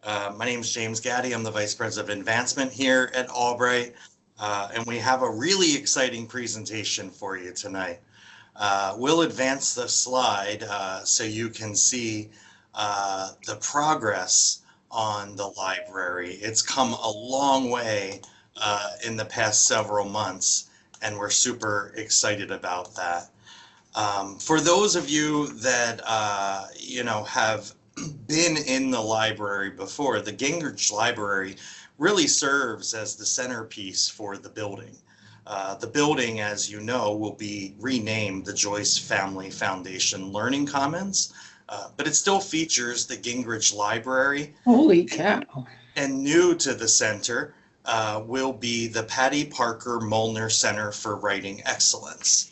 My name is James Gaddy. I'm the Vice President of Advancement here at Albright, and we have a really exciting presentation for you tonight. We'll advance the slide so you can see the progress on the library. It's come a long way in the past several months, and we're super excited about that. For those of you that have been in the library before, the Gingrich Library really serves as the centerpiece for the building. The building, as you know, will be renamed the Joyce Family Foundation Learning Commons, but it still features the Gingrich Library. Holy cow. And new to the center will be the Patty Parker Molnar Center for Writing Excellence.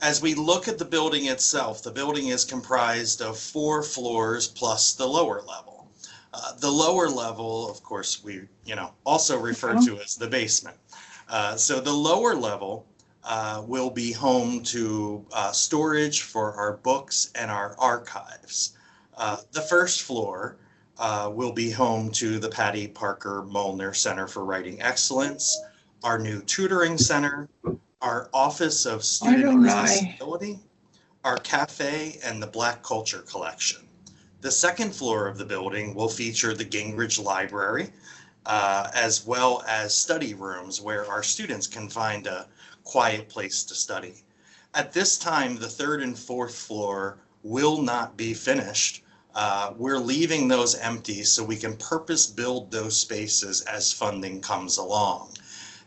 As we look at the building itself, the building is comprised of 4 floors plus the lower level. The lower level, of course, we also refer to as the basement. So the lower level will be home to storage for our books and our archives. The first floor will be home to the Patty Parker Molnar Center for Writing Excellence, our new tutoring center, our Office of Student Accessibility, our cafe, and the Black Culture Collection. The second floor of the building will feature the Gingrich Library, as well as study rooms where our students can find a quiet place to study. At this time, the third and fourth floor will not be finished. We're leaving those empty so we can purpose build those spaces as funding comes along.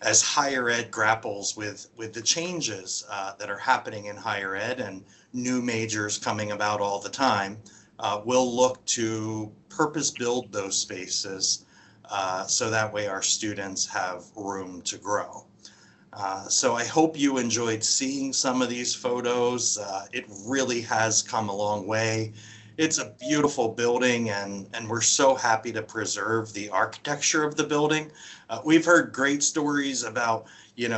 As higher ed grapples with the changes that are happening in higher ed and new majors coming about all the time, we'll look to purpose build those spaces so that way our students have room to grow. So I hope you enjoyed seeing some of these photos. It really has come a long way. It's a beautiful building, and we're so happy to preserve the architecture of the building. We've heard great stories about,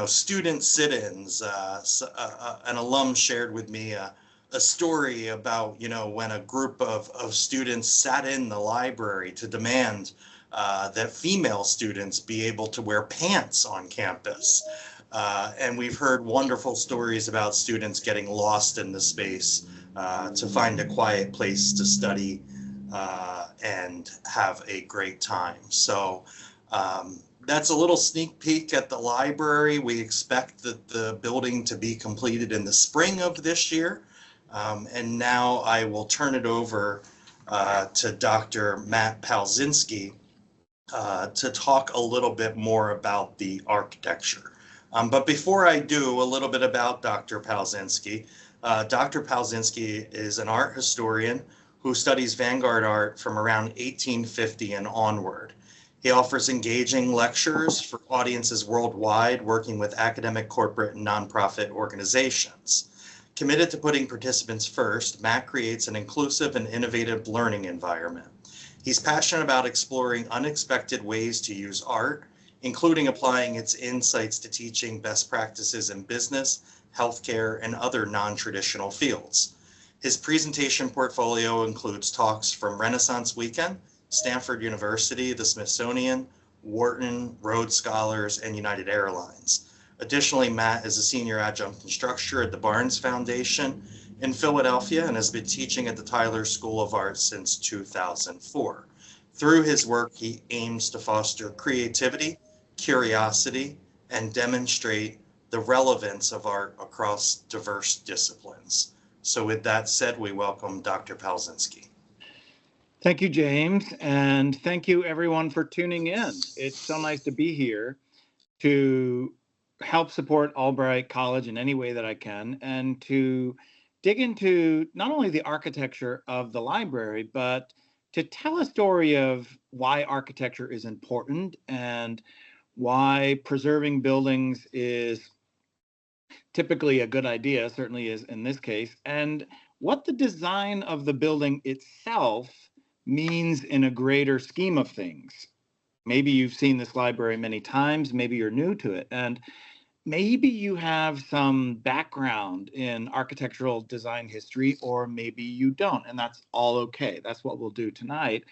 student sit-ins. An alum shared with me a story about, when a group of students sat in the library to demand that female students be able to wear pants on campus. And we've heard wonderful stories about students getting lost in the space to find a quiet place to study and have a great time. So that's a little sneak peek at the library. We expect that the building to be completed in the spring of this year. And now I will turn it over to Dr. Matt Palczynski to talk a little bit more about the architecture. But before I do, a little bit about Dr. Palczynski. Dr. Palczynski is an art historian who studies vanguard art from around 1850 and onward. He offers engaging lectures for audiences worldwide, working with academic, corporate, and nonprofit organizations. Committed to putting participants first, Matt creates an inclusive and innovative learning environment. He's passionate about exploring unexpected ways to use art, including applying its insights to teaching best practices in business, healthcare, and other non-traditional fields. His presentation portfolio includes talks from Renaissance Weekend, Stanford University, the Smithsonian, Wharton, Rhodes Scholars, and United Airlines. Additionally, Matt is a senior adjunct instructor at the Barnes Foundation in Philadelphia and has been teaching at the Tyler School of Art since 2004. Through his work, he aims to foster creativity, curiosity, and demonstrate the relevance of art across diverse disciplines. So with that said, we welcome Dr. Palczynski. Thank you, James, and thank you everyone for tuning in. It's so nice to be here to help support Albright College in any way that I can and to dig into not only the architecture of the library, but to tell a story of why architecture is important and why preserving buildings is typically a good idea, certainly is in this case, and what the design of the building itself means in a greater scheme of things. Maybe you've seen this library many times, maybe you're new to it, and maybe you have some background in architectural design history, or maybe you don't, and that's all okay. That's what we'll do tonight.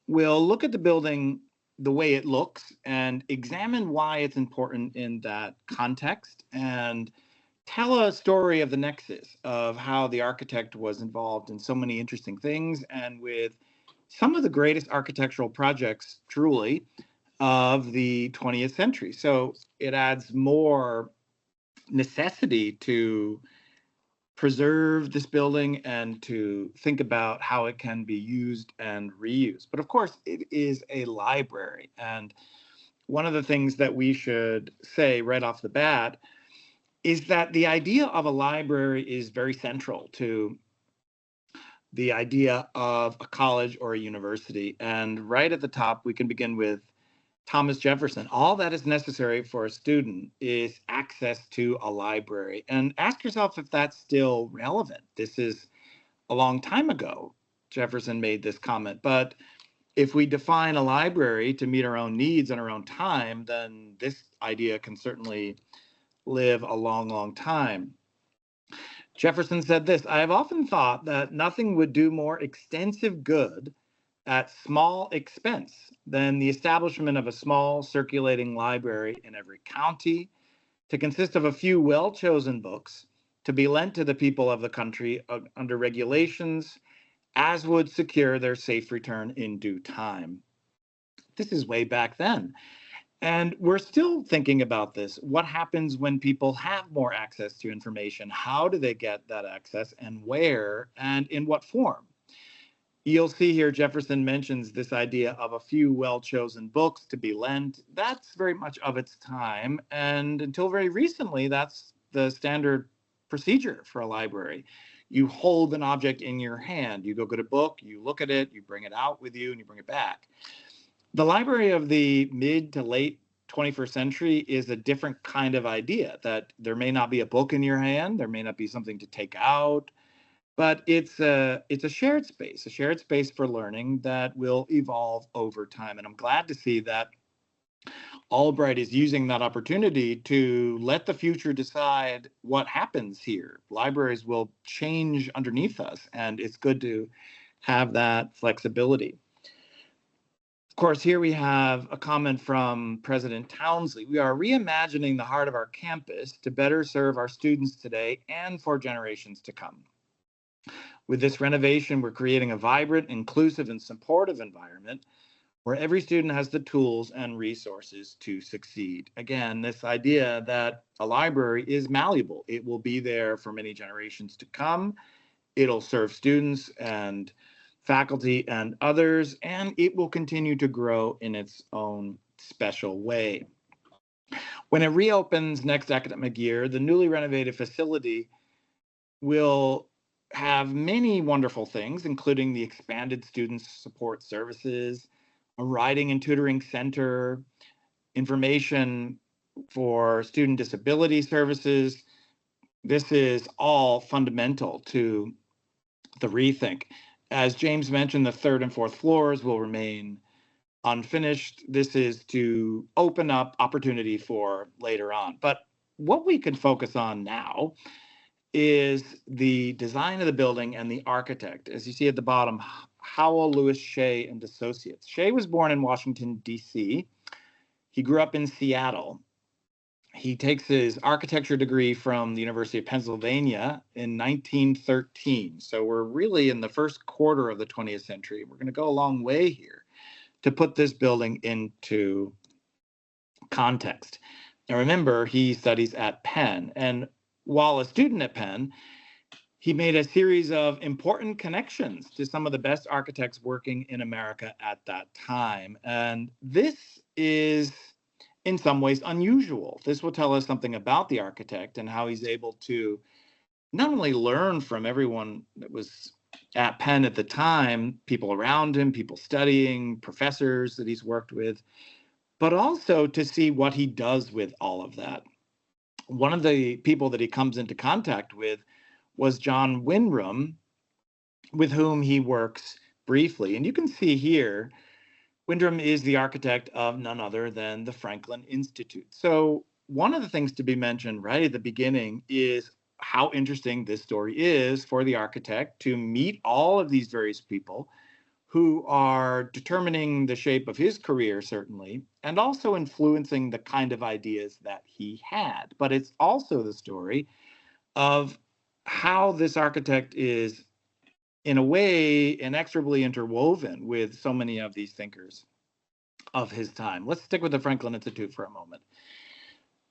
we'll look at the building the way it looks and examine why it's important in that context and tell a story of the nexus of how the architect was involved in so many interesting things and with some of the greatest architectural projects, truly, of the 20th century. So it adds more necessity to preserve this building and to think about how it can be used and reused. But of course, it is a library. And one of the things that we should say right off the bat is that the idea of a library is very central to the idea of a college or a university. And right at the top, we can begin with Thomas Jefferson. All that is necessary for a student is access to a library. And ask yourself if that's still relevant. This is a long time ago. Jefferson made this comment. But if we define a library to meet our own needs and our own time, then this idea can certainly live a long, long time. Jefferson said this: I have often thought that nothing would do more extensive good at small expense than the establishment of a small circulating library in every county, to consist of a few well-chosen books, to be lent to the people of the country under regulations as would secure their safe return in due time. This is way back then. And we're still thinking about this. What happens when people have more access to information? How do they get that access, and where, and in what form? You'll see here Jefferson mentions this idea of a few well-chosen books to be lent. That's very much of its time. And until very recently, that's the standard procedure for a library. You hold an object in your hand. You go get a book, you look at it, you bring it out with you, and you bring it back. The library of the mid to late 21st century is a different kind of idea, that there may not be a book in your hand, there may not be something to take out, but it's a shared space for learning that will evolve over time. And I'm glad to see that Albright is using that opportunity to let the future decide what happens here. Libraries will change underneath us, and it's good to have that flexibility. Of course, here we have a comment from President Townsley. We are reimagining the heart of our campus to better serve our students today and for generations to come. With this renovation, we're creating a vibrant, inclusive, and supportive environment where every student has the tools and resources to succeed. Again, this idea that a library is malleable. It will be there for many generations to come. It'll serve students and faculty and others, and it will continue to grow in its own special way. When it reopens next academic year, the newly renovated facility will have many wonderful things, including the expanded student support services, a writing and tutoring center, information for student disability services. This is all fundamental to the rethink. As James mentioned, the third and fourth floors will remain unfinished. This is to open up opportunity for later on. But what we can focus on now is the design of the building and the architect. As you see at the bottom, Howell Lewis Shea and Associates. Shea was born in Washington, D.C. He grew up in Seattle. He takes his architecture degree from the University of Pennsylvania in 1913. So we're really in the first quarter of the 20th century. We're going to go a long way here to put this building into context. Now remember, he studies at Penn. And while a student at Penn, he made a series of important connections to some of the best architects working in America at that time. And this is, in some ways, unusual. This will tell us something about the architect and how he's able to not only learn from everyone that was at Penn at the time, people around him, people studying, professors that he's worked with, but also to see what he does with all of that. One of the people that he comes into contact with was John Wyndham, with whom he works briefly. And you can see here, Wyndham is the architect of none other than the Franklin Institute. So one of the things to be mentioned right at the beginning is how interesting this story is for the architect to meet all of these various people who are determining the shape of his career, certainly, and also influencing the kind of ideas that he had. But it's also the story of how this architect is, in a way, inexorably interwoven with so many of these thinkers of his time. Let's stick with the Franklin Institute for a moment.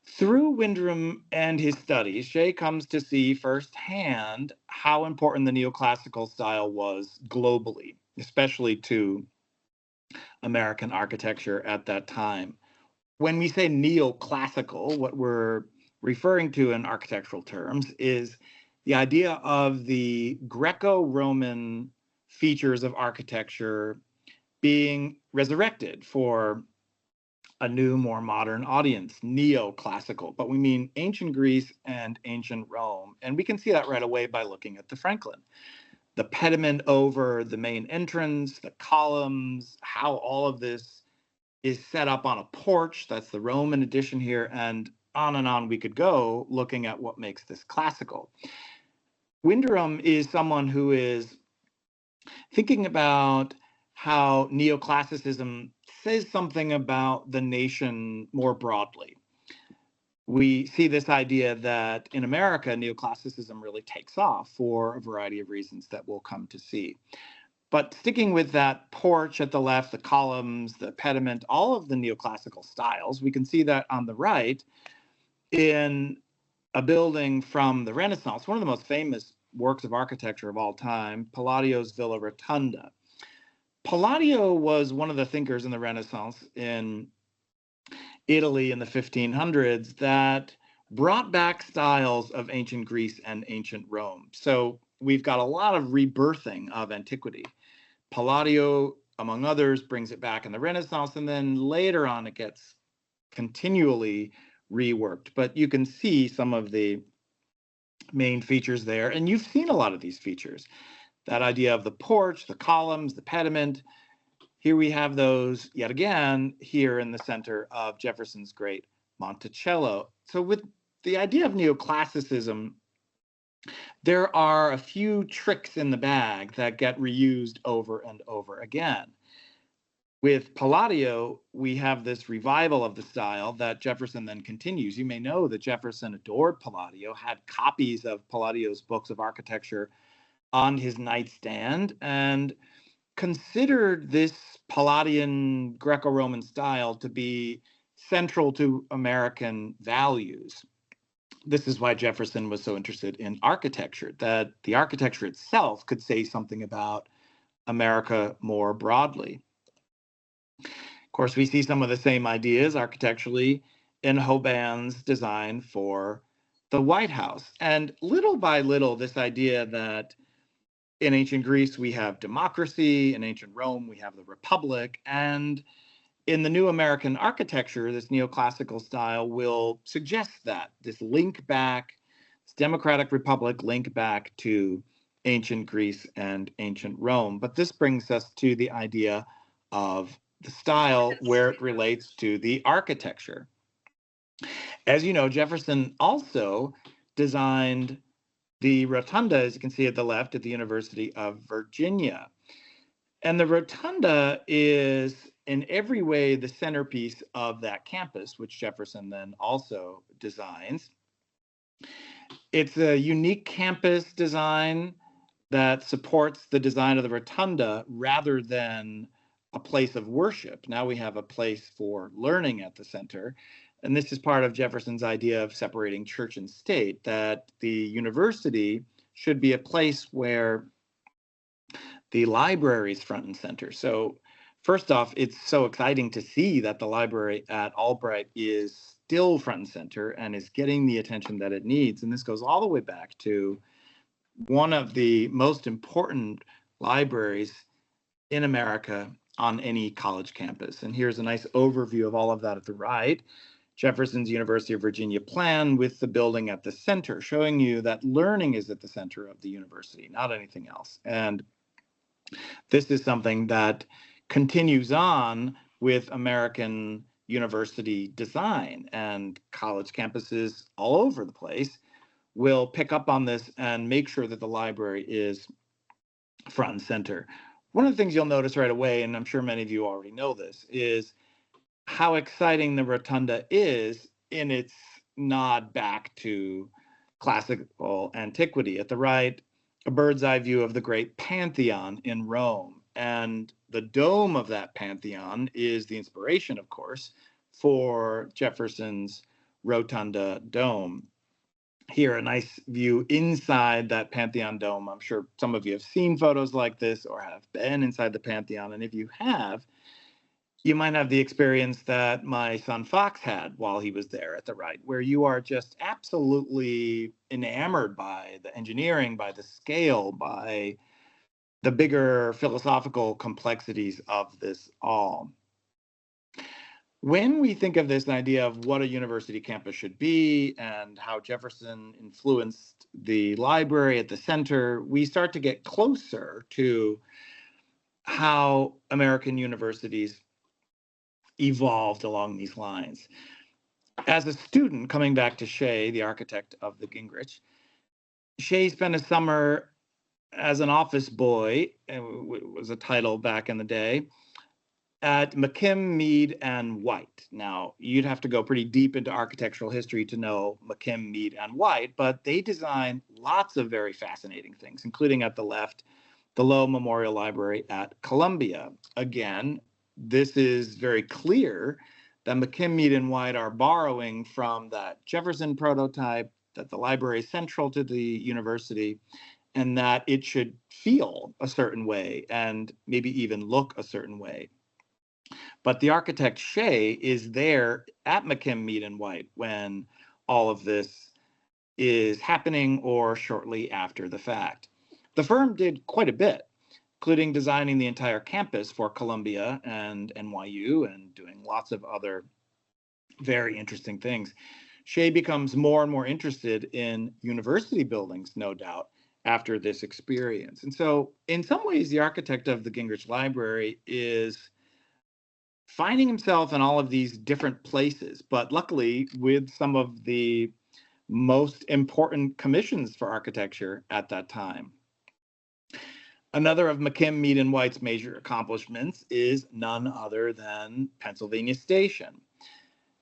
Through Wyndham and his studies, Shea comes to see firsthand how important the neoclassical style was globally, especially to American architecture at that time. When we say neoclassical, what we're referring to in architectural terms is the idea of the Greco-Roman features of architecture being resurrected for a new, more modern audience, neoclassical. But we mean ancient Greece and ancient Rome. And we can see that right away by looking at the Franklin. The pediment over the main entrance, the columns, how all of this is set up on a porch. That's the Roman addition here. And on we could go looking at what makes this classical. Wyndham is someone who is thinking about how neoclassicism says something about the nation more broadly. We see this idea that in America, neoclassicism really takes off for a variety of reasons that we'll come to see. But sticking with that porch at the left, the columns, the pediment, all of the neoclassical styles, we can see that on the right in a building from the Renaissance, one of the most famous works of architecture of all time, Palladio's Villa Rotunda. Palladio was one of the thinkers in the Renaissance in Italy in the 1500s that brought back styles of ancient Greece and ancient Rome. So we've got a lot of rebirthing of antiquity. Palladio, among others, brings it back in the Renaissance, and then later on it gets continually reworked. But you can see some of the main features there, and you've seen a lot of these features. That idea of the porch, the columns, the pediment. Here we have those yet again here in the center of Jefferson's great Monticello. So with the idea of neoclassicism, there are a few tricks in the bag that get reused over and over again. With Palladio, we have this revival of the style that Jefferson then continues. You may know that Jefferson adored Palladio, had copies of Palladio's books of architecture on his nightstand, and considered this Palladian Greco-Roman style to be central to American values. This is why Jefferson was so interested in architecture, that the architecture itself could say something about America more broadly. Of course, we see some of the same ideas architecturally in Hoban's design for the White House. And little by little, this idea that in ancient Greece, we have democracy. In ancient Rome, we have the Republic. And in the new American architecture, this neoclassical style will suggest that this link back, this democratic republic link back to ancient Greece and ancient Rome. But this brings us to the idea of the style where it relates to the architecture. As you know, Jefferson also designed the rotunda, as you can see at the left, at the University of Virginia. And the rotunda is in every way the centerpiece of that campus, which Jefferson then also designs. It's a unique campus design that supports the design of the rotunda rather than a place of worship. Now we have a place for learning at the center. And this is part of Jefferson's idea of separating church and state, that the university should be a place where the library is front and center. So first off, it's so exciting to see that the library at Albright is still front and center and is getting the attention that it needs. And this goes all the way back to one of the most important libraries in America on any college campus. And here's a nice overview of all of that at the right. Jefferson's University of Virginia plan with the building at the center, showing you that learning is at the center of the university, not anything else. And this is something that continues on with American university design, and college campuses all over the place will pick up on this and make sure that the library is front and center. one of the things you'll notice right away, and I'm sure many of you already know this, is how exciting the rotunda is in its nod back to classical antiquity. At the right, a bird's eye view of the great Pantheon in Rome. And the dome of that Pantheon is the inspiration, of course, for Jefferson's rotunda dome. Here, a nice view inside that Pantheon dome. I'm sure some of you have seen photos like this or have been inside the Pantheon. And if you have, you might have the experience that my son Fox had while he was there at the right, where you are just absolutely enamored by the engineering, by the scale, by the bigger philosophical complexities of this all. When we think of this idea of what a university campus should be and how Jefferson influenced the library at the center, we start to get closer to how American universities evolved along these lines. As a student, coming back to Shea, the architect of the Gingrich, Shea spent a summer as an office boy, it was a title back in the day, at McKim, Mead, and White. Now, you'd have to go pretty deep into architectural history to know McKim, Mead, and White, but they designed lots of very fascinating things, including at the left, the Lowe Memorial Library at Columbia. Again, this is very clear that McKim, Mead, and White are borrowing from that Jefferson prototype, that the library is central to the university, and that it should feel a certain way and maybe even look a certain way. But the architect Shea is there at McKim, Mead, and White when all of this is happening or shortly after the fact. The firm did quite a bit, including designing the entire campus for Columbia and NYU and doing lots of other very interesting things. Shea becomes more and more interested in university buildings, no doubt, after this experience. And so, in some ways, the architect of the Gingrich Library is finding himself in all of these different places, but luckily with some of the most important commissions for architecture at that time. Another of McKim, Mead, and White's major accomplishments is none other than Pennsylvania Station.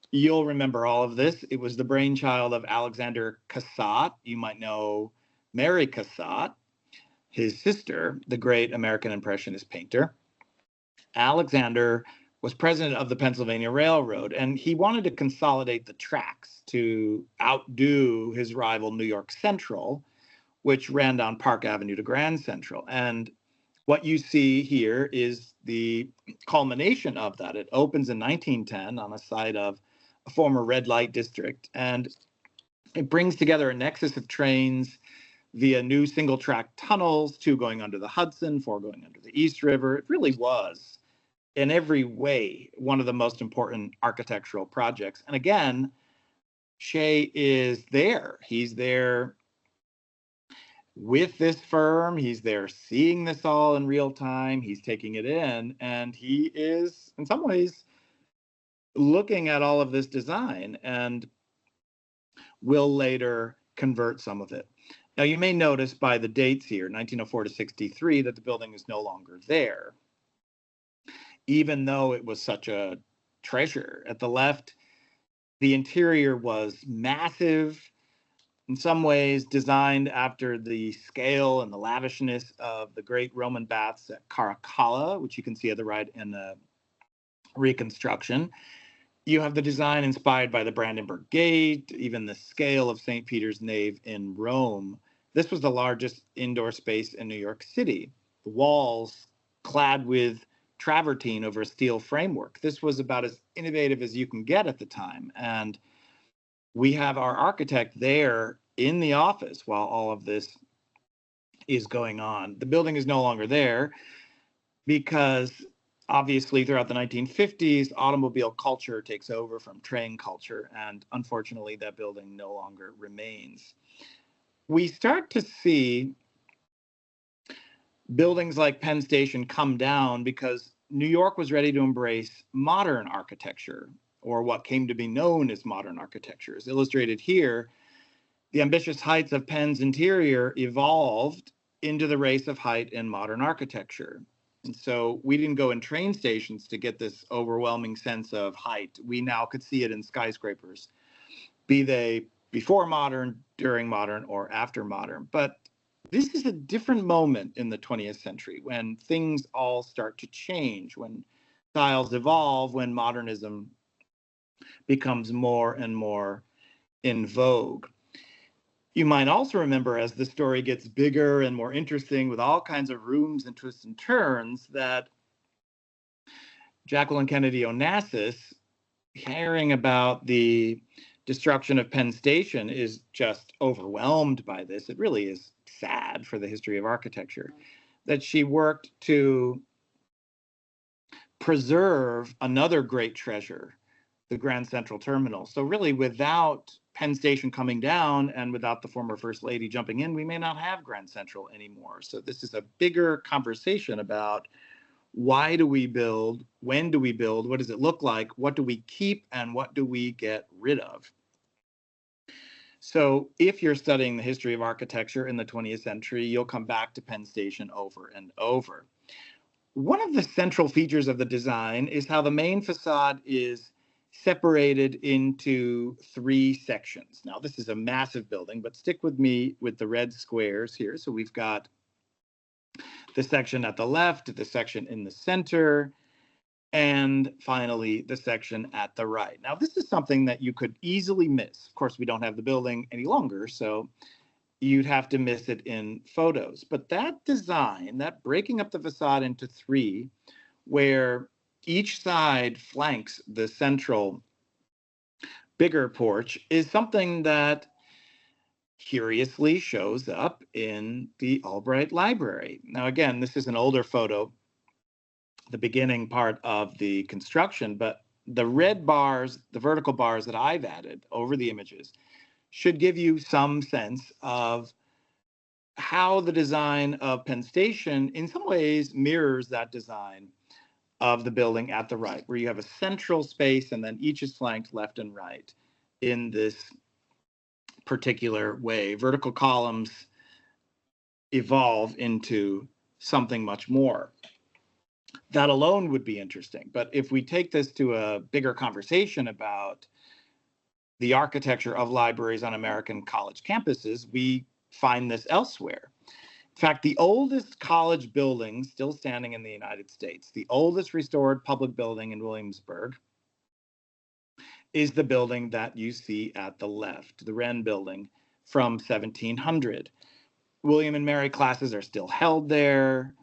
You'll remember all of this. It was the brainchild of Alexander Cassatt. You might know Mary Cassatt, his sister, the great American Impressionist painter. Alexander was president of the Pennsylvania Railroad, and he wanted to consolidate the tracks to outdo his rival New York Central, which ran down Park Avenue to Grand Central. And what you see here is the culmination of that. It opens in 1910 on a site of a former red light district, and it brings together a nexus of trains via new single track tunnels, 2 going under the Hudson, 4 going under the East River. It really was, in every way, one of the most important architectural projects. And again, Shea is there. He's there with this firm. He's there seeing this all in real time. He's taking it in, and he is, in some ways, looking at all of this design and will later convert some of it. Now, you may notice by the dates here, 1904 to 63, that the building is no longer there, even though it was such a treasure. At the left, the interior was massive, in some ways designed after the scale and the lavishness of the great Roman baths at Caracalla, which you can see at the right in the reconstruction. You have the design inspired by the Brandenburg Gate, even the scale of St. Peter's Nave in Rome. This was the largest indoor space in New York City. The walls clad with travertine over a steel framework. This was about as innovative as you can get at the time. And we have our architect there in the office while all of this is going on. The building is no longer there because obviously throughout the 1950s, automobile culture takes over from train culture, and unfortunately that building no longer remains. We start to see buildings like Penn Station come down because New York was ready to embrace modern architecture, or what came to be known as modern architecture. As illustrated here, the ambitious heights of Penn's interior evolved into the race of height in modern architecture. And so we didn't go in train stations to get this overwhelming sense of height. We now could see it in skyscrapers, be they before modern, during modern, or after modern. But this is a different moment in the 20th century when things all start to change, when styles evolve, when modernism becomes more and more in vogue. You might also remember, as the story gets bigger and more interesting with all kinds of rooms and twists and turns, that Jacqueline Kennedy Onassis, hearing about the destruction of Penn Station, is just overwhelmed by this. It really is sad for the history of architecture that she worked to preserve another great treasure, the Grand Central Terminal. So really, without Penn Station coming down and without the former First Lady jumping in, we may not have Grand Central anymore. So this is a bigger conversation about why do we build, when do we build, what does it look like, what do we keep, and what do we get rid of? So if you're studying the history of architecture in the 20th century, you'll come back to Penn Station over and over. One of the central features of the design is how the main facade is separated into 3 sections. Now, this is a massive building, but stick with me with the red squares here. So we've got the section at the left, the section in the center, and finally the section at the right. Now, this is something that you could easily miss. Of course, we don't have the building any longer, so you'd have to miss it in photos. But that design, that breaking up the facade into 3, where each side flanks the central bigger porch, is something that curiously shows up in the Albright Library. Now, again, this is an older photo, the beginning part of the construction, but the red bars, the vertical bars that I've added over the images, should give you some sense of how the design of Penn Station in some ways mirrors that design of the building at the right, where you have a central space and then each is flanked left and right in this particular way. Vertical columns evolve into something much more. That alone would be interesting. But if we take this to a bigger conversation about the architecture of libraries on American college campuses, we find this elsewhere. In fact, the oldest college building still standing in the United States, the oldest restored public building in Williamsburg, is the building that you see at the left, the Wren building from 1700. William and Mary classes are still held there.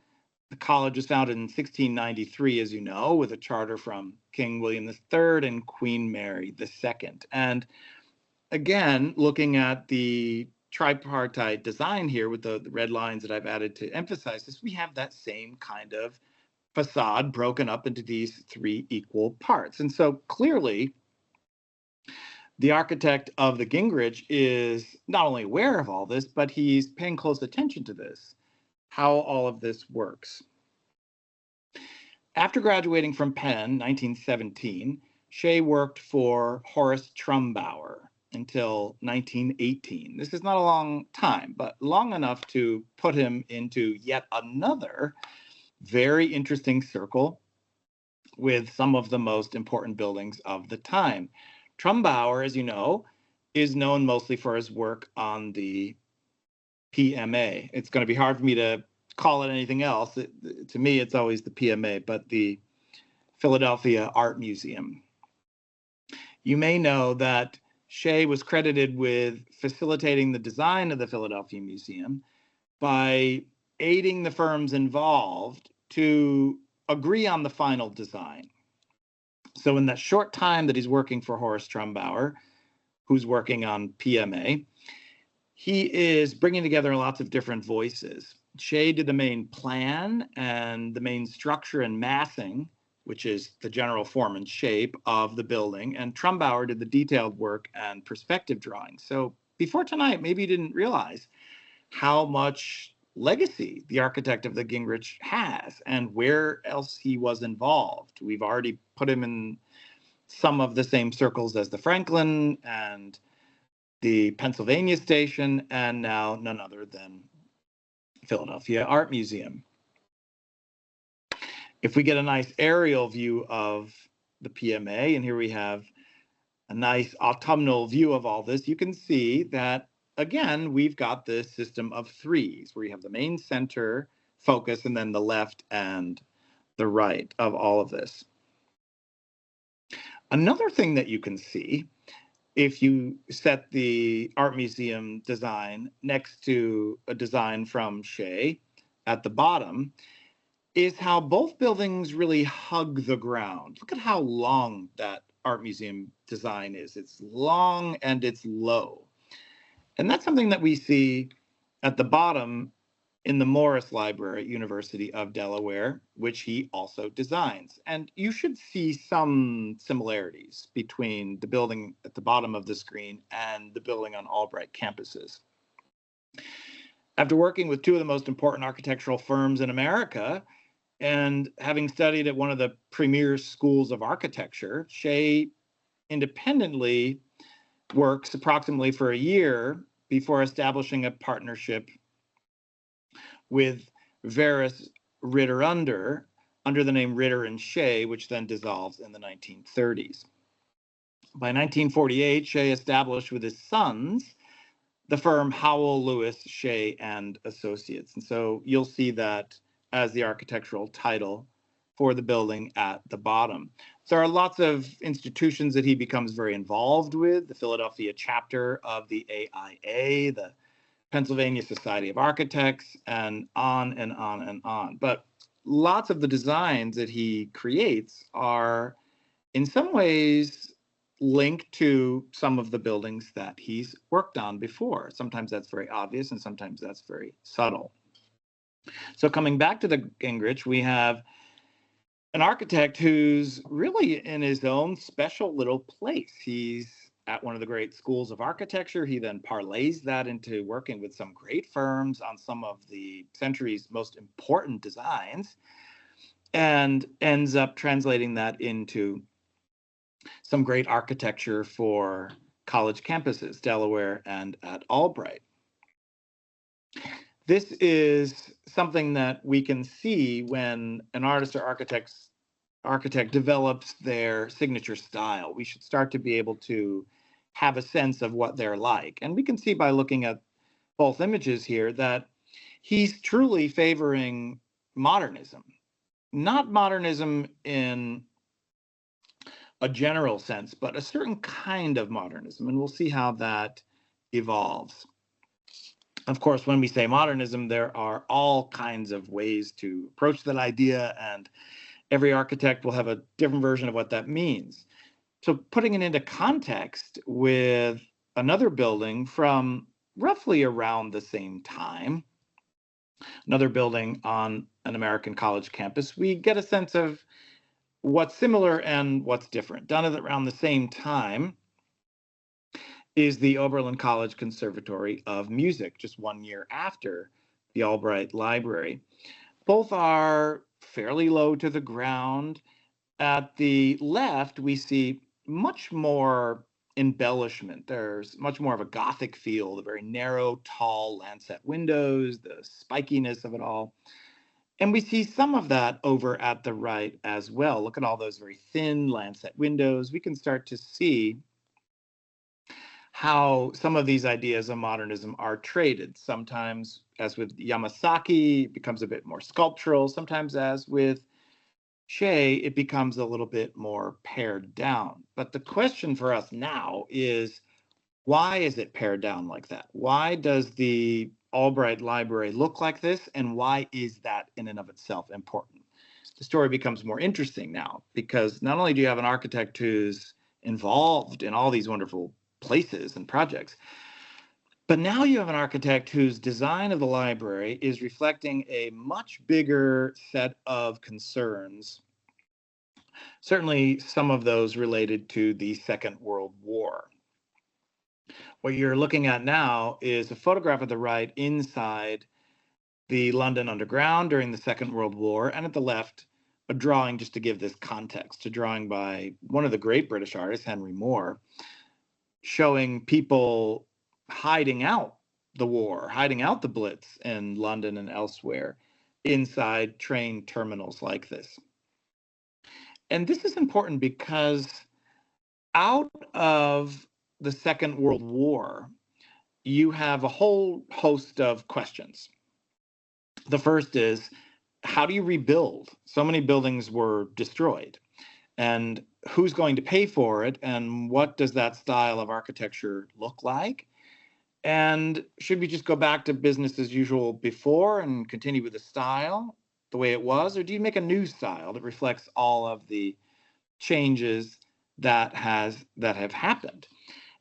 The college was founded in 1693, as you know, with a charter from King William III and Queen Mary II. And again, looking at the tripartite design here with the red lines that I've added to emphasize this, we have that same kind of facade broken up into these 3 equal parts. And so clearly, the architect of the Gingrich is not only aware of all this, but he's paying close attention to this, how all of this works. After graduating from Penn, 1917, Shea worked for Horace Trumbauer until 1918. This is not a long time, but long enough to put him into yet another very interesting circle with some of the most important buildings of the time. Trumbauer, as you know, is known mostly for his work on the PMA. It's going to be hard for me to call it anything else. To me, it's always the PMA, but the Philadelphia Art Museum. You may know that Shea was credited with facilitating the design of the Philadelphia Museum by aiding the firms involved to agree on the final design. So in that short time that he's working for Horace Trumbauer, who's working on PMA, he is bringing together lots of different voices. Shea did the main plan and the main structure and massing, which is the general form and shape of the building, and Trumbauer did the detailed work and perspective drawing. So before tonight, maybe you didn't realize how much legacy the architect of the Gingrich has and where else he was involved. We've already put him in some of the same circles as the Franklin and the Pennsylvania Station, and now none other than Philadelphia Art Museum. If we get a nice aerial view of the PMA, and here we have a nice autumnal view of all this, you can see that, again, we've got this system of threes where you have the main center focus and then the left and the right of all of this. Another thing that you can see, if you set the art museum design next to a design from Shea at the bottom, is how both buildings really hug the ground. Look at how long that art museum design is. It's long and it's low. And that's something that we see at the bottom in the Morris Library at University of Delaware, which he also designs. And you should see some similarities between the building at the bottom of the screen and the building on Albright campuses. After working with two of the most important architectural firms in America, and having studied at one of the premier schools of architecture, Shea independently works approximately for a year before establishing a partnership with Veris Ritter under the name Ritter and Shea, which then dissolves in the 1930s. By 1948, Shea established with his sons the firm Howell, Lewis, Shea, and Associates. And so you'll see that as the architectural title for the building at the bottom. There are lots of institutions that he becomes very involved with, the Philadelphia chapter of the AIA, the Pennsylvania Society of Architects, and on and on and on. But lots of the designs that he creates are in some ways linked to some of the buildings that he's worked on before. Sometimes that's very obvious and sometimes that's very subtle. So coming back to the Gingrich, we have an architect who's really in his own special little place. He's at one of the great schools of architecture. He then parlays that into working with some great firms on some of the century's most important designs and ends up translating that into some great architecture for college campuses, Delaware and at Albright. This is something that we can see when an artist or architect develops their signature style. We should start to be able to have a sense of what they're like. And we can see by looking at both images here that he's truly favoring modernism, not modernism in a general sense, but a certain kind of modernism. And we'll see how that evolves. Of course, when we say modernism, there are all kinds of ways to approach that idea, and every architect will have a different version of what that means. So putting it into context with another building from roughly around the same time, another building on an American college campus, we get a sense of what's similar and what's different. Done at around the same time is the Oberlin College Conservatory of Music, just 1 year after the Albright Library. Both are fairly low to the ground. At the left, we see much more embellishment. There's much more of a Gothic feel, the very narrow, tall lancet windows, the spikiness of it all. And we see some of that over at the right as well. Look at all those very thin lancet windows. We can start to see how some of these ideas of modernism are traded. Sometimes, as with Yamasaki, it becomes a bit more sculptural. Sometimes, as with Shea, it becomes a little bit more pared down. But the question for us now is, why is it pared down like that? Why does the Albright Library look like this? And why is that in and of itself important? The story becomes more interesting now, because not only do you have an architect who's involved in all these wonderful places and projects, but now you have an architect whose design of the library is reflecting a much bigger set of concerns, certainly some of those related to the Second World War. What you're looking at now is a photograph at the right inside the London Underground during the Second World War, and at the left, a drawing, just to give this context, a drawing by one of the great British artists, Henry Moore, showing people hiding out the war, hiding out the Blitz in London and elsewhere inside train terminals like this. And this is important because out of the Second World War, you have a whole host of questions. The first is, how do you rebuild? So many buildings were destroyed, and who's going to pay for it? And what does that style of architecture look like? And should we just go back to business as usual before and continue with the style the way it was? Or do you make a new style that reflects all of the changes that have happened?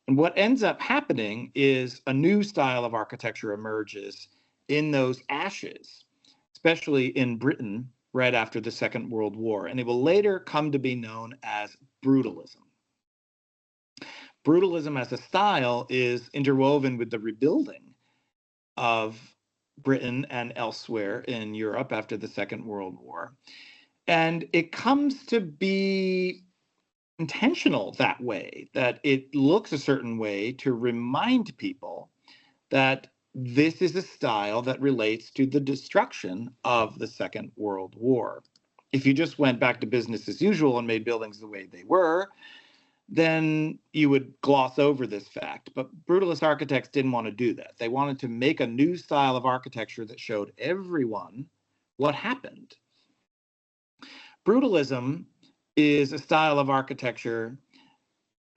And what ends up happening is a new style of architecture emerges in those ashes, especially in Britain right after the Second World War. And it will later come to be known as brutalism. Brutalism as a style is interwoven with the rebuilding of Britain and elsewhere in Europe after the Second World War. And it comes to be intentional that way, that it looks a certain way to remind people that this is a style that relates to the destruction of the Second World War. If you just went back to business as usual and made buildings the way they were, then you would gloss over this fact. But brutalist architects didn't want to do that. They wanted to make a new style of architecture that showed everyone what happened. Brutalism is a style of architecture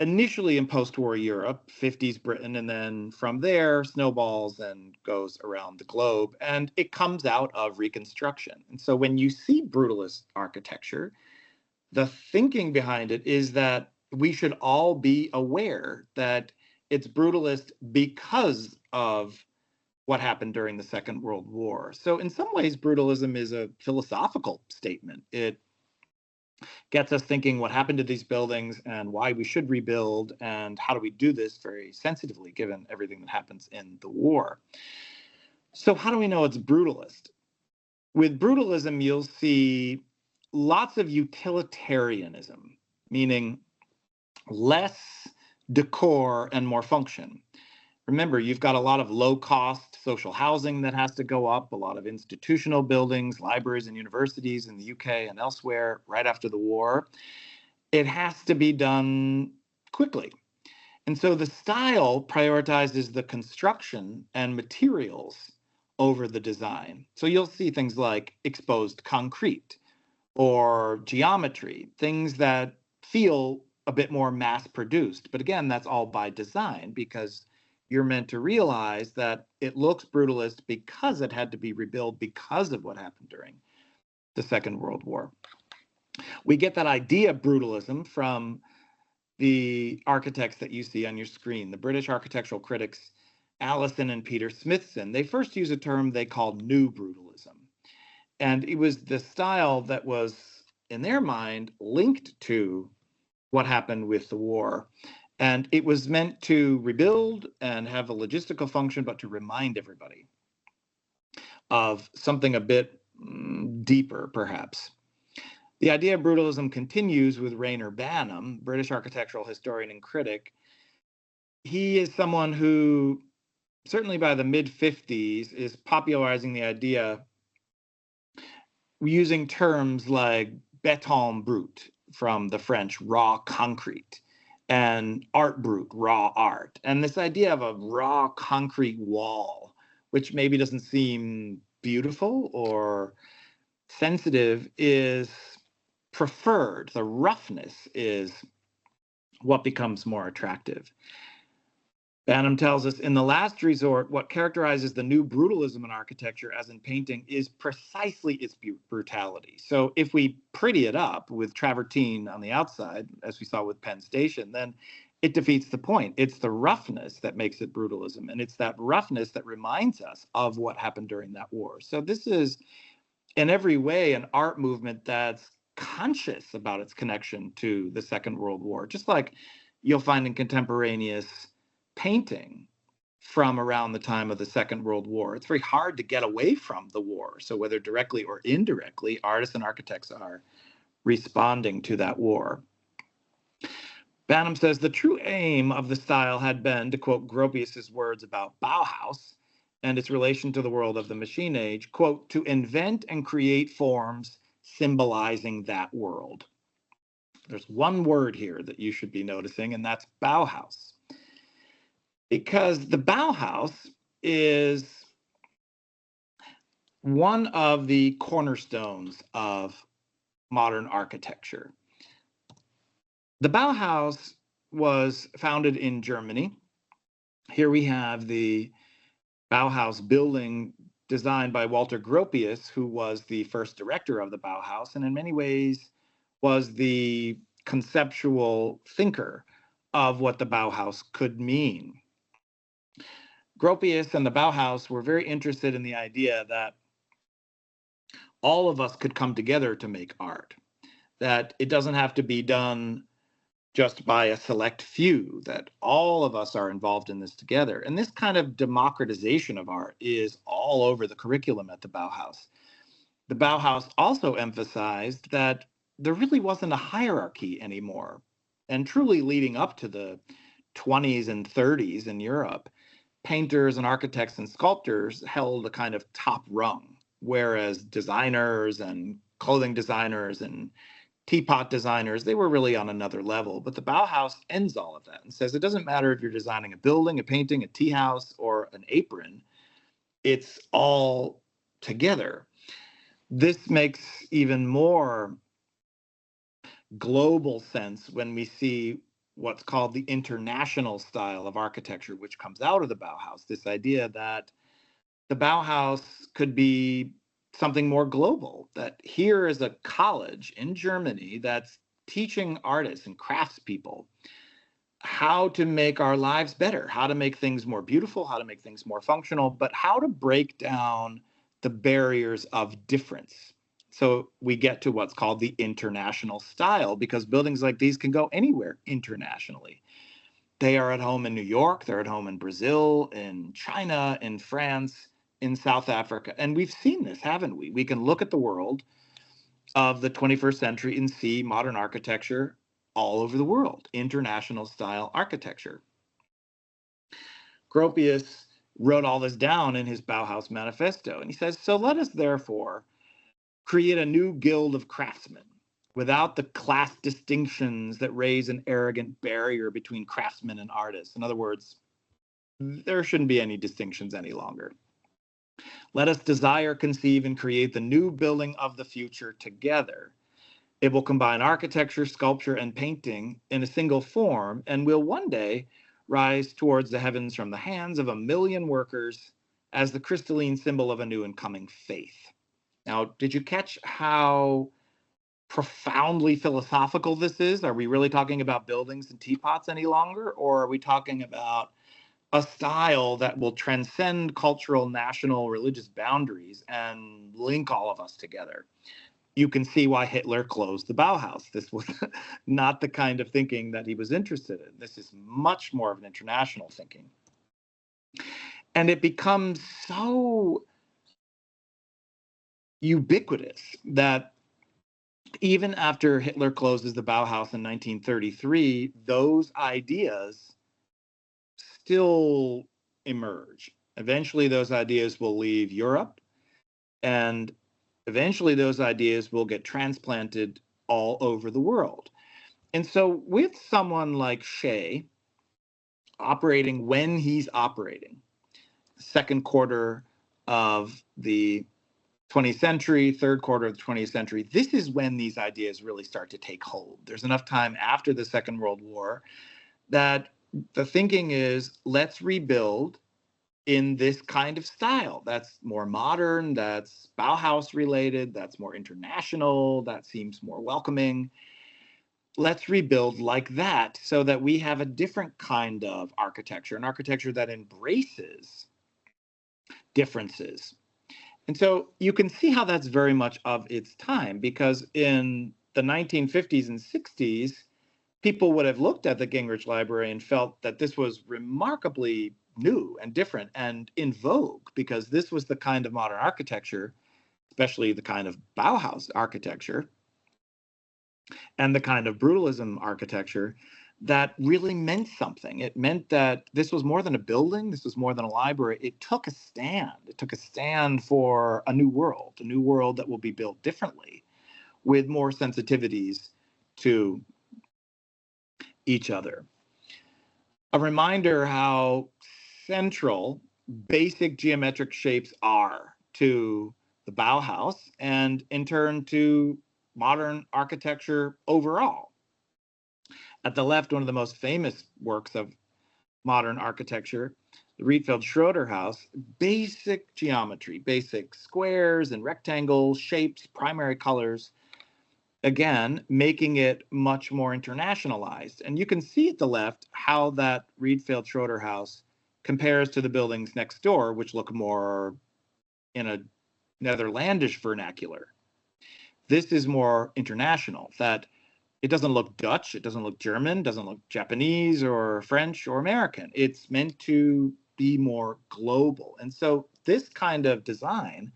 initially in post-war Europe, 50s Britain, and then from there snowballs and goes around the globe. And it comes out of Reconstruction. And so when you see brutalist architecture, the thinking behind it is that we should all be aware that it's brutalist because of what happened during the Second World War. So in some ways, brutalism is a philosophical statement. It gets us thinking what happened to these buildings and why we should rebuild and how do we do this very sensitively given everything that happens in the war. So how do we know it's brutalist? With brutalism, you'll see lots of utilitarianism, meaning less decor and more function. Remember, you've got a lot of low-cost social housing that has to go up, a lot of institutional buildings, libraries and universities in the UK and elsewhere right after the war. It has to be done quickly. And so the style prioritizes the construction and materials over the design. So you'll see things like exposed concrete or geometry, things that feel a bit more mass produced. But again, that's all by design because you're meant to realize that it looks brutalist because it had to be rebuilt because of what happened during the Second World War. We get that idea of brutalism from the architects that you see on your screen, the British architectural critics Allison and Peter Smithson. They first used a term they called new brutalism. And it was the style that was, in their mind, linked to what happened with the war. And it was meant to rebuild and have a logistical function, but to remind everybody of something a bit deeper, perhaps. The idea of brutalism continues with Rainer Banham, British architectural historian and critic. He is someone who, certainly by the mid-50s, is popularizing the idea using terms like béton brut from the French, raw concrete, and art brut, raw art. And this idea of a raw concrete wall, which maybe doesn't seem beautiful or sensitive, is preferred. The roughness is what becomes more attractive. Banham tells us, in the last resort, what characterizes the new brutalism in architecture, as in painting, is precisely its brutality. So if we pretty it up with travertine on the outside, as we saw with Penn Station, then it defeats the point. It's the roughness that makes it brutalism, and it's that roughness that reminds us of what happened during that war. So this is, in every way, an art movement that's conscious about its connection to the Second World War, just like you'll find in contemporaneous painting from around the time of the Second World War. It's very hard to get away from the war. So whether directly or indirectly, artists and architects are responding to that war. Banham says the true aim of the style had been, to quote Gropius's words about Bauhaus and its relation to the world of the machine age, quote, to invent and create forms symbolizing that world. There's one word here that you should be noticing, and that's Bauhaus. Because the Bauhaus is one of the cornerstones of modern architecture. The Bauhaus was founded in Germany. Here we have the Bauhaus building designed by Walter Gropius, who was the first director of the Bauhaus, and in many ways was the conceptual thinker of what the Bauhaus could mean. Gropius and the Bauhaus were very interested in the idea that all of us could come together to make art, that it doesn't have to be done just by a select few, that all of us are involved in this together. And this kind of democratization of art is all over the curriculum at the Bauhaus. The Bauhaus also emphasized that there really wasn't a hierarchy anymore. And truly leading up to the 20s and 30s in Europe, painters and architects and sculptors held a kind of top rung, whereas designers and clothing designers and teapot designers, they were really on another level. But the Bauhaus ends all of that and says it doesn't matter if you're designing a building, a painting, a tea house, or an apron, it's all together. This makes even more global sense when we see what's called the international style of architecture, which comes out of the Bauhaus. This idea that the Bauhaus could be something more global, that here is a college in Germany that's teaching artists and craftspeople how to make our lives better, how to make things more beautiful, how to make things more functional, but how to break down the barriers of difference. So we get to what's called the international style, because buildings like these can go anywhere internationally. They are at home in New York, they're at home in Brazil, in China, in France, in South Africa. And we've seen this, haven't we? We can look at the world of the 21st century and see modern architecture all over the world, international style architecture. Gropius wrote all this down in his Bauhaus Manifesto. And he says, so let us therefore create a new guild of craftsmen without the class distinctions that raise an arrogant barrier between craftsmen and artists. In other words, there shouldn't be any distinctions any longer. Let us desire, conceive, and create the new building of the future together. It will combine architecture, sculpture, and painting in a single form, and will one day rise towards the heavens from the hands of 1,000,000 workers as the crystalline symbol of a new and coming faith. Now, did you catch how profoundly philosophical this is? Are we really talking about buildings and teapots any longer? Or are we talking about a style that will transcend cultural, national, religious boundaries and link all of us together? You can see why Hitler closed the Bauhaus. This was not the kind of thinking that he was interested in. This is much more of an international thinking. And it becomes so ubiquitous that even after Hitler closes the Bauhaus in 1933, those ideas still emerge. Eventually, those ideas will leave Europe, and eventually those ideas will get transplanted all over the world. And so with someone like Shea operating when he's operating, second quarter of the 20th century, third quarter of the 20th century, this is when these ideas really start to take hold. There's enough time after the Second World War that the thinking is, let's rebuild in this kind of style that's more modern, that's Bauhaus related, that's more international, that seems more welcoming. Let's rebuild like that so that we have a different kind of architecture, an architecture that embraces differences. And so you can see how that's very much of its time, because in the 1950s and 60s, people would have looked at the Gingrich Library and felt that this was remarkably new and different and in vogue, because this was the kind of modern architecture, especially the kind of Bauhaus architecture and the kind of brutalism architecture that really meant something. It meant that this was more than a building, this was more than a library. It took a stand. It took a stand for a new world that will be built differently, with more sensitivities to each other. A reminder how central basic geometric shapes are to the Bauhaus and in turn to modern architecture overall. At the left, one of the most famous works of modern architecture, the Rietveld-Schroeder house, basic geometry, basic squares and rectangles, shapes, primary colors, again, making it much more internationalized. And you can see at the left how that Rietveld-Schroeder house compares to the buildings next door, which look more in a Netherlandish vernacular. This is more international, that it doesn't look Dutch, it doesn't look German, doesn't look Japanese or French or American. It's meant to be more global. And so this kind of design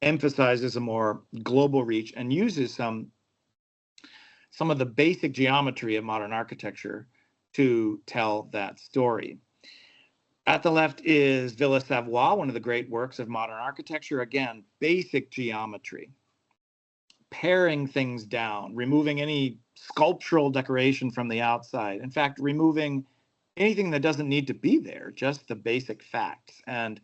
emphasizes a more global reach and uses some of the basic geometry of modern architecture to tell that story. At the left is Villa Savoye, one of the great works of modern architecture. Again, basic geometry, paring things down, removing any sculptural decoration from the outside. In fact, removing anything that doesn't need to be there, just the basic facts. And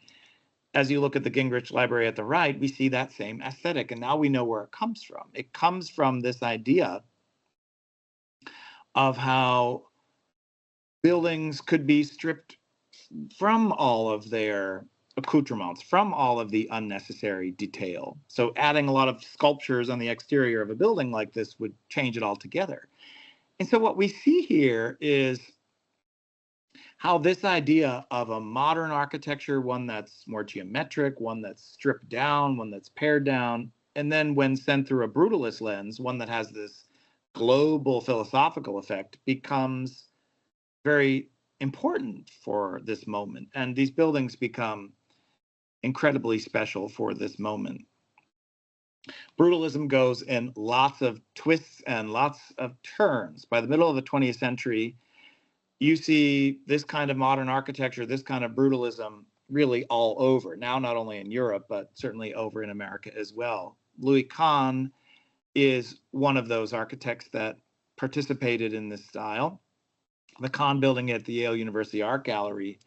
as you look at the Gingrich Library at the right, we see that same aesthetic. And now we know where it comes from. It comes from this idea of how buildings could be stripped from all of their accoutrements, from all of the unnecessary detail. So adding a lot of sculptures on the exterior of a building like this would change it altogether. And so what we see here is how this idea of a modern architecture, one that's more geometric, one that's stripped down, one that's pared down, and then when sent through a brutalist lens, one that has this global philosophical effect, becomes very important for this moment. And these buildings become incredibly special for this moment. Brutalism goes in lots of twists and lots of turns. By the middle of the 20th century, you see this kind of modern architecture, this kind of brutalism really all over. Now, not only in Europe, but certainly over in America as well. Louis Kahn is one of those architects that participated in this style. The Kahn building at the Yale University Art Gallery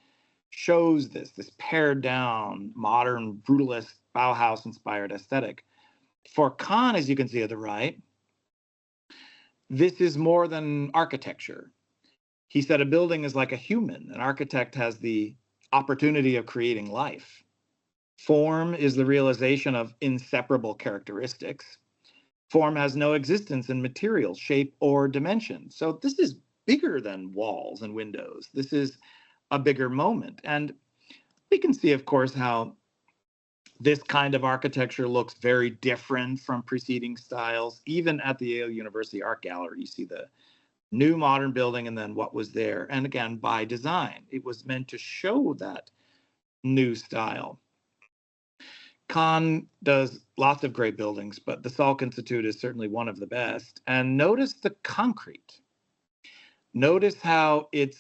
shows this pared down, modern, brutalist, Bauhaus-inspired aesthetic. For Kahn, as you can see at the right, this is more than architecture. He said a building is like a human. An architect has the opportunity of creating life. Form is the realization of inseparable characteristics. Form has no existence in material, shape, or dimension. So this is bigger than walls and windows. This is a bigger moment. And we can see, of course, how this kind of architecture looks very different from preceding styles. Even at the Yale University Art Gallery, you see the new modern building and then what was there. And again, by design, it was meant to show that new style. Kahn does lots of great buildings, but the Salk Institute is certainly one of the best. And notice the concrete. Notice how it's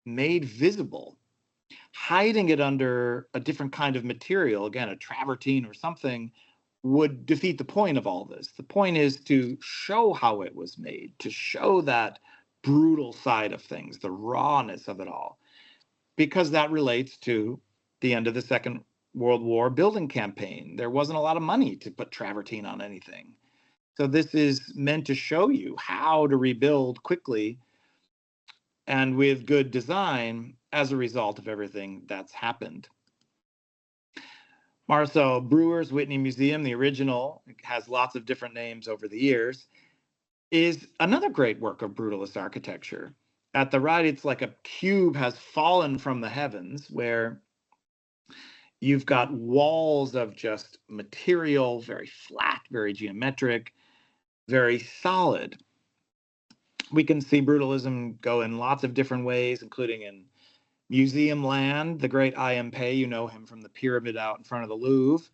made visible. Hiding it under a different kind of material, again, a travertine or something, would defeat the point of all this. The point is to show how it was made, to show that brutal side of things, the rawness of it all, because that relates to the end of the Second World War building campaign. There wasn't a lot of money to put travertine on anything. So this is meant to show you how to rebuild quickly and with good design as a result of everything that's happened. Marcel Breuer's Whitney Museum, the original, has lots of different names over the years, is another great work of brutalist architecture. At the right, it's like a cube has fallen from the heavens, where you've got walls of just material, very flat, very geometric, very solid. We can see brutalism go in lots of different ways, including in museum land. The great I.M. Pei, you know him from the pyramid out in front of the Louvre,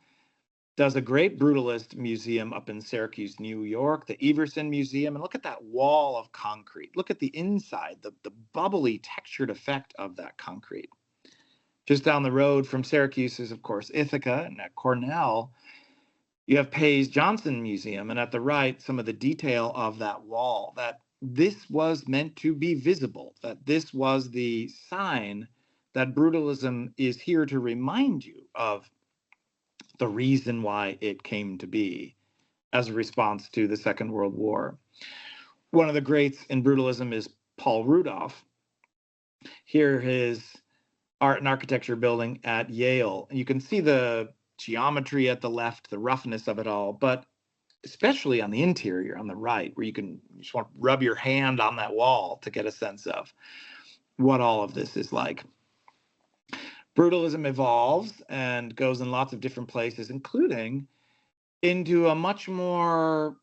does a great brutalist museum up in Syracuse, New York, the Everson Museum. And look at that wall of concrete. Look at the inside, the bubbly textured effect of that concrete. Just down the road from Syracuse is, of course, Ithaca, and at Cornell, you have Pei's Johnson Museum. And at the right, some of the detail of that wall, that this was meant to be visible, that this was the sign that brutalism is here to remind you of the reason why it came to be as a response to the Second World War. One of the greats in brutalism is Paul Rudolph. Here, his art and architecture building at Yale. And you can see the geometry at the left, the roughness of it all, but especially on the interior on the right, where you just want to rub your hand on that wall to get a sense of what all of this is like. Brutalism evolves and goes in lots of different places, including into a much more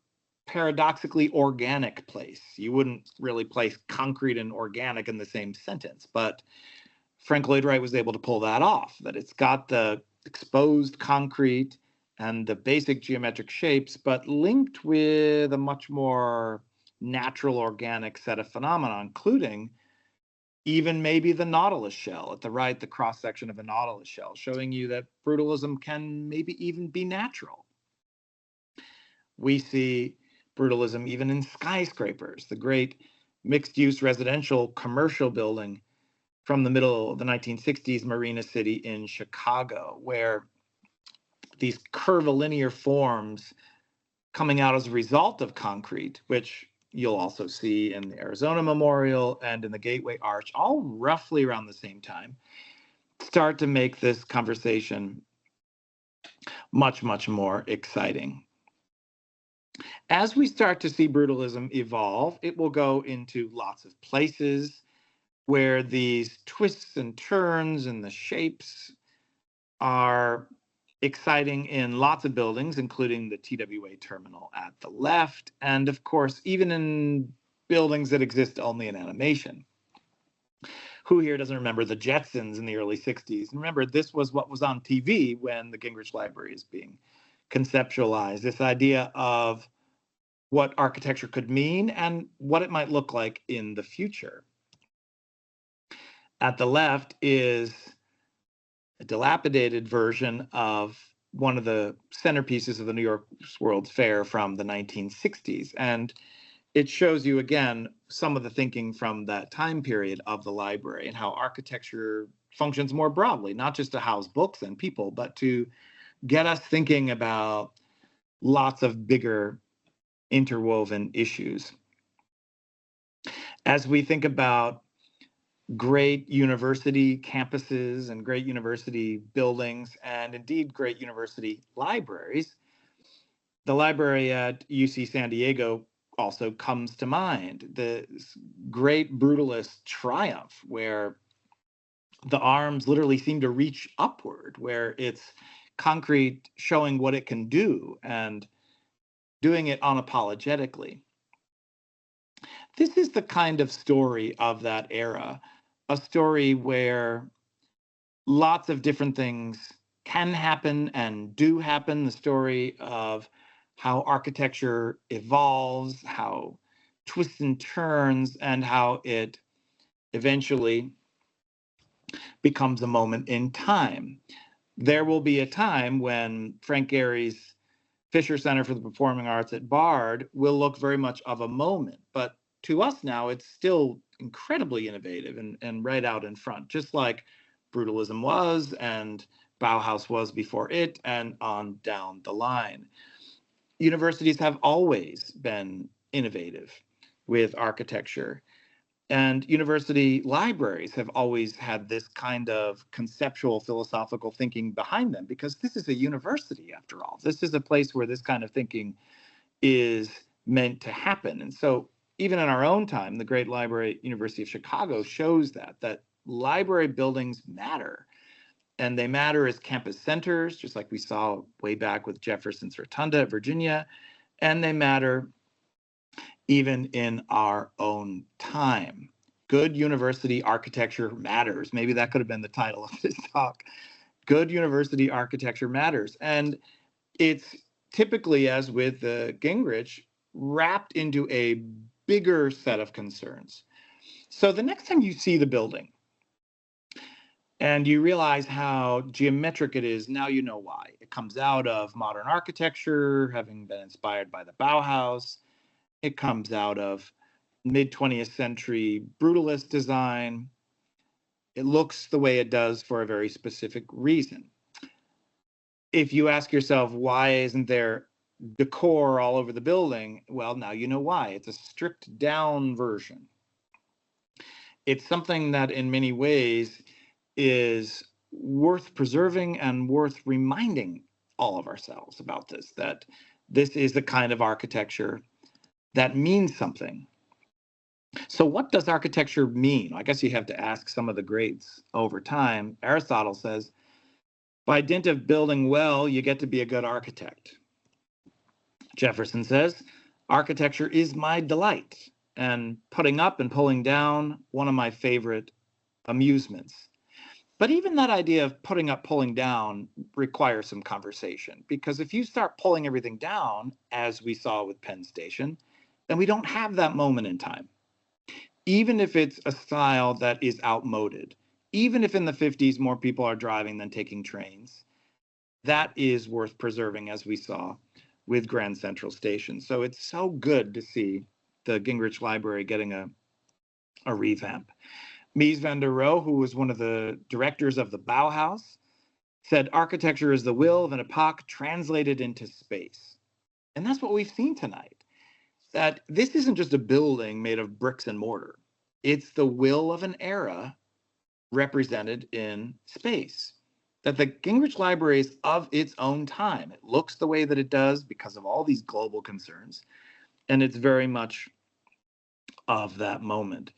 paradoxically organic place. You wouldn't really place concrete and organic in the same sentence, but Frank Lloyd Wright was able to pull that off, that it's got the exposed concrete and the basic geometric shapes, but linked with a much more natural, organic set of phenomena, including even maybe the nautilus shell at the right, the cross-section of a nautilus shell, showing you that brutalism can maybe even be natural. We see brutalism even in skyscrapers, the great mixed-use residential commercial building from the middle of the 1960s, Marina City in Chicago, where these curvilinear forms coming out as a result of concrete, which you'll also see in the Arizona Memorial and in the Gateway Arch, all roughly around the same time, start to make this conversation much, much more exciting. As we start to see brutalism evolve, it will go into lots of places where these twists and turns and the shapes are exciting in lots of buildings, including the TWA terminal at the left, and of course, even in buildings that exist only in animation. Who here doesn't remember the Jetsons in the early 60s? And remember, this was what was on TV when the Gingrich Library is being conceptualized, this idea of what architecture could mean and what it might look like in the future. At the left is a dilapidated version of one of the centerpieces of the New York World's Fair from the 1960s. And it shows you, again, some of the thinking from that time period of the library and how architecture functions more broadly, not just to house books and people, but to get us thinking about lots of bigger interwoven issues. As we think about great university campuses and great university buildings, and indeed great university libraries, the library at UC San Diego also comes to mind. The great brutalist triumph, where the arms literally seem to reach upward, where it's concrete showing what it can do and doing it unapologetically. This is the kind of story of that era, a story where lots of different things can happen and do happen, the story of how architecture evolves, how twists and turns, and how it eventually becomes a moment in time. There will be a time when Frank Gehry's Fisher Center for the Performing Arts at Bard will look very much of a moment, but to us now, it's still incredibly innovative and right out in front, just like brutalism was and Bauhaus was before it, and on down the line. Universities have always been innovative with architecture, and university libraries have always had this kind of conceptual philosophical thinking behind them, because this is a university after all. This is a place where this kind of thinking is meant to happen. And so even in our own time, the Great Library at University of Chicago shows that library buildings matter. And they matter as campus centers, just like we saw way back with Jefferson's Rotunda at Virginia. And they matter even in our own time. Good university architecture matters. Maybe that could have been the title of this talk. Good university architecture matters. And it's typically, as with Gingrich, wrapped into a bigger set of concerns. So the next time you see the building and you realize how geometric it is, now you know why. It comes out of modern architecture, having been inspired by the Bauhaus. It comes out of mid-20th century brutalist design. It looks the way it does for a very specific reason. If you ask yourself, why isn't there decor all over the building? Well, now you know why. It's a stripped down version. It's something that in many ways is worth preserving and worth reminding all of ourselves about this, that this is the kind of architecture that means something. So what does architecture mean? I guess you have to ask some of the greats over time. Aristotle says, by dint of building well, you get to be a good architect. Jefferson says, architecture is my delight, and putting up and pulling down, one of my favorite amusements. But even that idea of putting up, pulling down requires some conversation, because if you start pulling everything down, as we saw with Penn Station, then we don't have that moment in time. Even if it's a style that is outmoded, even if in the 50s more people are driving than taking trains, that is worth preserving, as we saw with Grand Central Station. So it's so good to see the Gingrich Library getting a revamp. Mies van der Rohe, who was one of the directors of the Bauhaus, said architecture is the will of an epoch translated into space. And that's what we've seen tonight. That this isn't just a building made of bricks and mortar. It's the will of an era represented in space. That the Gingrich Library is of its own time. It looks the way that it does because of all these global concerns. And it's very much of that moment.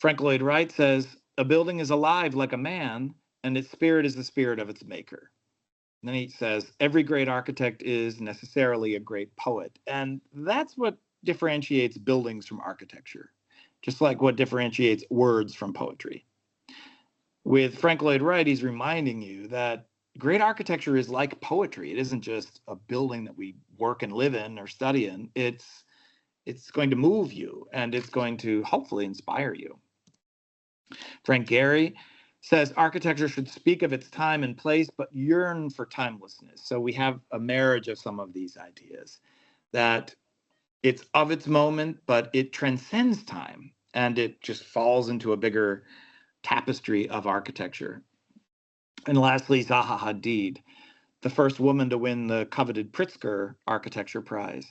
Frank Lloyd Wright says, a building is alive like a man, and its spirit is the spirit of its maker. And then he says, every great architect is necessarily a great poet. And that's what differentiates buildings from architecture, just like what differentiates words from poetry. With Frank Lloyd Wright, he's reminding you that great architecture is like poetry. It isn't just a building that we work and live in or study in. It's going to move you, and it's going to hopefully inspire you. Frank Gehry says architecture should speak of its time and place, but yearn for timelessness. So we have a marriage of some of these ideas, that it's of its moment, but it transcends time, and it just falls into a bigger tapestry of architecture. And lastly, Zaha Hadid, the first woman to win the coveted Pritzker Architecture Prize.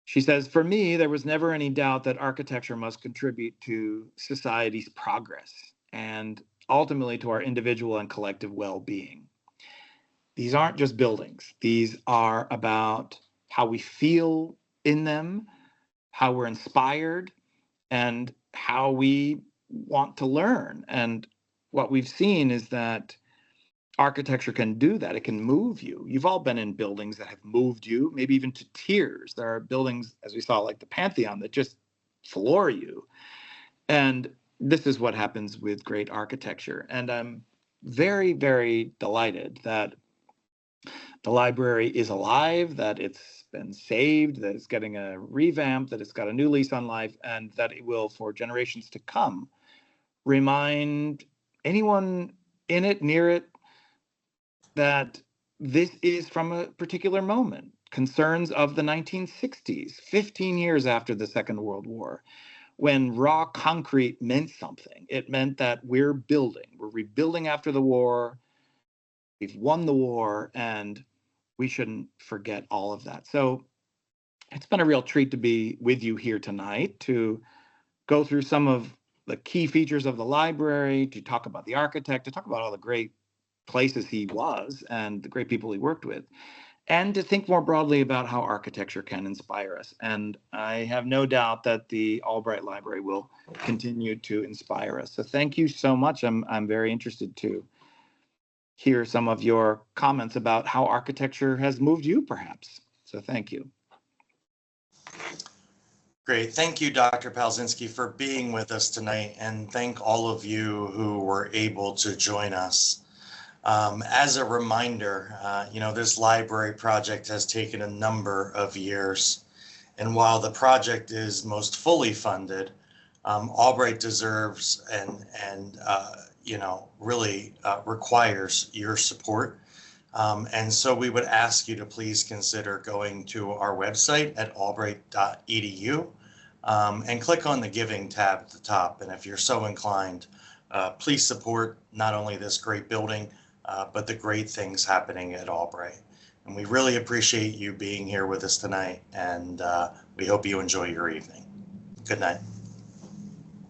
She says, for me, there was never any doubt that architecture must contribute to society's progress and ultimately to our individual and collective well-being. These aren't just buildings. These are about how we feel in them, how we're inspired, and how we want to learn. And what we've seen is that architecture can do that. It can move you. You've all been in buildings that have moved you, maybe even to tears. There are buildings, as we saw, like the Pantheon, that just floor you. And this is what happens with great architecture. And I'm very, very delighted that the library is alive, that it's been saved, that it's getting a revamp, that it's got a new lease on life, and that it will, for generations to come, remind anyone in it, near it, that this is from a particular moment. Concerns of the 1960s, 15 years after the Second World War, when raw concrete meant something. It meant that we're rebuilding after the war, we've won the war, and we shouldn't forget all of that. So it's been a real treat to be with you here tonight, to go through some of the key features of the library, to talk about the architect, to talk about all the great places he was and the great people he worked with, and to think more broadly about how architecture can inspire us. And I have no doubt that the Albright Library will continue to inspire us. So thank you so much. I'm very interested to hear some of your comments about how architecture has moved you, perhaps. So thank you. Great. Thank you, Dr. Palczynski, for being with us tonight, and thank all of you who were able to join us. As a reminder, this library project has taken a number of years, and while the project is most fully funded, Albright deserves and really requires your support. And so we would ask you to please consider going to our website at albright.edu and click on the Giving tab at the top. And if you're so inclined, please support not only this great building, but the great things happening at Albright. And we really appreciate you being here with us tonight, and we hope you enjoy your evening. Good night.